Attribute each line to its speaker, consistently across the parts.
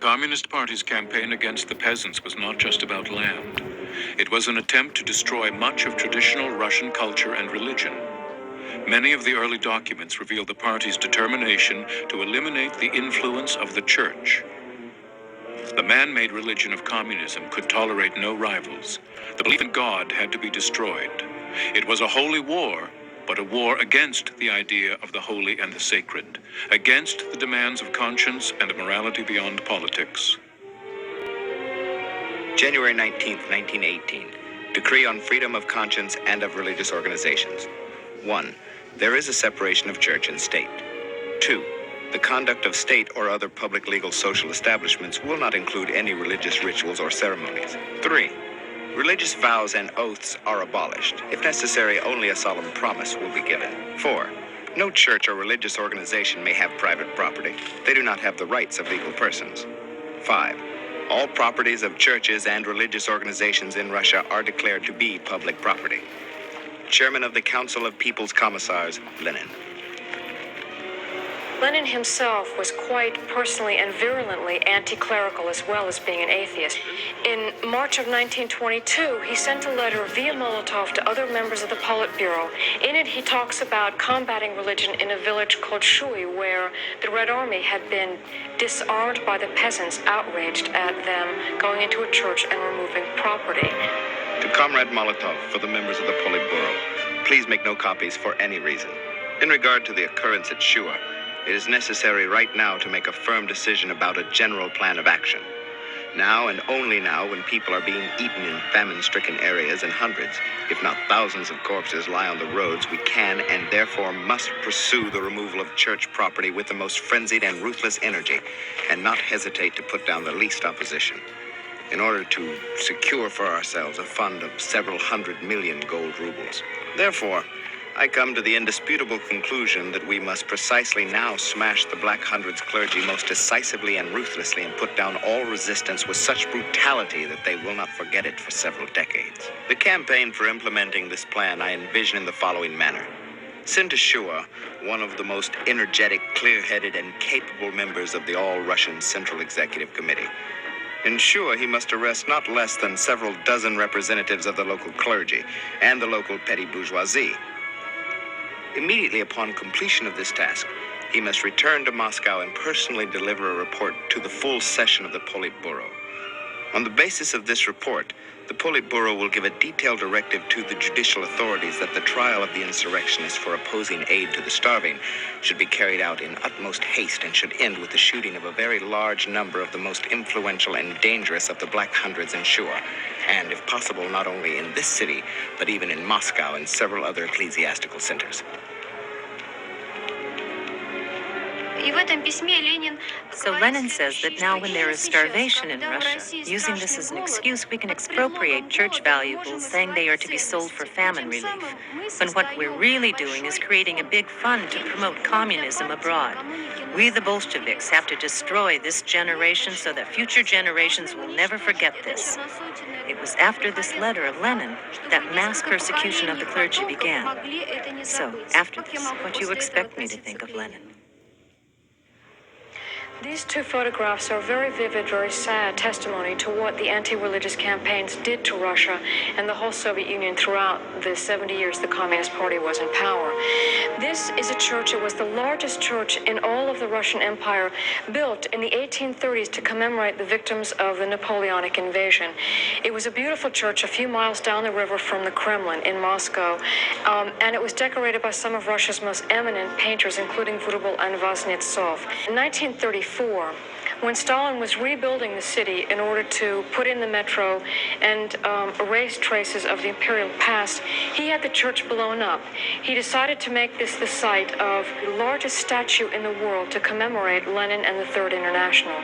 Speaker 1: Communist Party's campaign against the peasants was not just about land. It was an attempt to destroy much of traditional Russian culture and religion. Many of the early documents reveal the party's determination to eliminate the influence of the church. The man-made religion of communism could tolerate no rivals. The belief in God had to be destroyed. It was a holy war, but a war against the idea of the holy and the sacred, against the demands of conscience and a morality beyond politics.
Speaker 2: January 19, 1918. Decree on freedom of conscience and of religious organizations. 1. There is a separation of church and state. 2. The conduct of state or other public legal social establishments will not include any religious rituals or ceremonies. 3. Religious vows and oaths are abolished. If necessary, only a solemn promise will be given. 4. No church or religious organization may have private property. They do not have the rights of legal persons. 5. All properties of churches and religious organizations in Russia are declared to be public property. Chairman of the Council of People's Commissars, Lenin.
Speaker 3: Lenin himself was quite personally and virulently anti-clerical as well as being an atheist. In March of 1922, he sent a letter via Molotov to other members of the Politburo. In it, he talks about combating religion in a village called Shui, where the Red Army had been disarmed by the peasants, outraged at them going into a church and removing property.
Speaker 2: To Comrade Molotov, for the members of the Politburo, please make no copies for any reason. In regard to the occurrence at Shua, it is necessary right now to make a firm decision about a general plan of action. Now and only now, when people are being eaten in famine-stricken areas and hundreds, if not thousands of corpses lie on the roads, we can and therefore must pursue the removal of church property with the most frenzied and ruthless energy, and not hesitate to put down the least opposition, in order to secure for ourselves a fund of several 100 million gold rubles. Therefore, I come to the indisputable conclusion that we must precisely now smash the Black Hundred's clergy most decisively and ruthlessly and put down all resistance with such brutality that they will not forget it for several decades. The campaign for implementing this plan I envision in the following manner. Send to Shua one of the most energetic, clear-headed, and capable members of the All-Russian Central Executive Committee. In Shua, he must arrest not less than several dozen representatives of the local clergy and the local petty bourgeoisie. Immediately upon completion of this task, he must return to Moscow and personally deliver a report to the full session of the Politburo. On the basis of this report, the Politburo will give a detailed directive to the judicial authorities that the trial of the insurrectionists for opposing aid to the starving should be carried out in utmost haste and should end with the shooting of a very large number of the most influential and dangerous of the Black Hundreds in Shua, and if possible not only in this city, but even in Moscow and several other ecclesiastical centers.
Speaker 4: So Lenin says that now when there is starvation in Russia, using this as an excuse, we can expropriate church valuables, saying they are to be sold for famine relief. When what we're really doing is creating a big fund to promote communism abroad. We, the Bolsheviks, have to destroy this generation so that future generations will never forget this. It was after this letter of Lenin that mass persecution of the clergy began. So, after this, what do you expect me to think of Lenin?
Speaker 3: These two photographs are very vivid, very sad testimony to what the anti-religious campaigns did to Russia and the whole Soviet Union throughout the 70 years the Communist Party was in power. This is a church. It was the largest church in all of the Russian Empire, built in the 1830s to commemorate the victims of the Napoleonic invasion. It was a beautiful church a few miles down the river from the Kremlin in Moscow, and it was decorated by some of Russia's most eminent painters, including Vrubel and Voznetsov. In 1934, when Stalin was rebuilding the city in order to put in the metro and erase traces of the imperial past, he had the church blown up. He decided to make this the site of the largest statue in the world to commemorate Lenin and the Third International.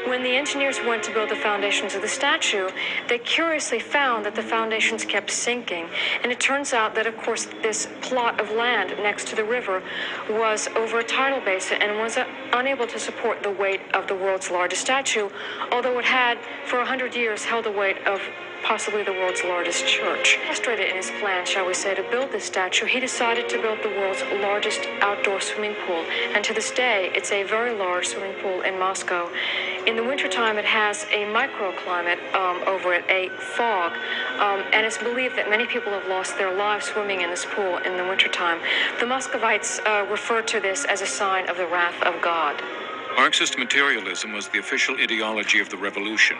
Speaker 3: When the engineers went to build the foundations of the statue, they curiously found that the foundations kept sinking. And it turns out that, of course, this plot of land next to the river was over a tidal basin and was unable to support the weight of the world's largest statue, although it had, for 100 years, held the weight of possibly the world's largest church. Frustrated in his plan, shall we say, to build this statue, he decided to build the world's largest outdoor swimming pool. And to this day, it's a very large swimming pool in Moscow. In the wintertime, it has a microclimate over it, a fog, and it's believed that many people have lost their lives swimming in this pool in the wintertime. The Muscovites refer to this as a sign of the wrath of God.
Speaker 1: Marxist materialism was the official ideology of the revolution.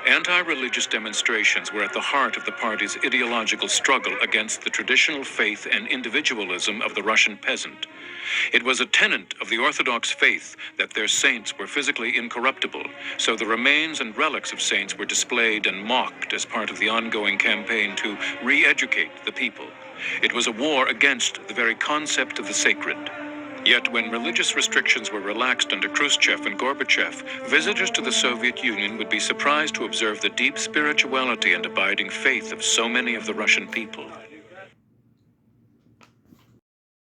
Speaker 1: Anti-religious demonstrations were at the heart of the party's ideological struggle against the traditional faith and individualism of the Russian peasant. It was a tenet of the Orthodox faith that their saints were physically incorruptible, so the remains and relics of saints were displayed and mocked as part of the ongoing campaign to re-educate the people. It was a war against the very concept of the sacred. Yet when religious restrictions were relaxed under Khrushchev and Gorbachev, visitors to the Soviet Union would be surprised to observe the deep spirituality and abiding faith of so many of the Russian people.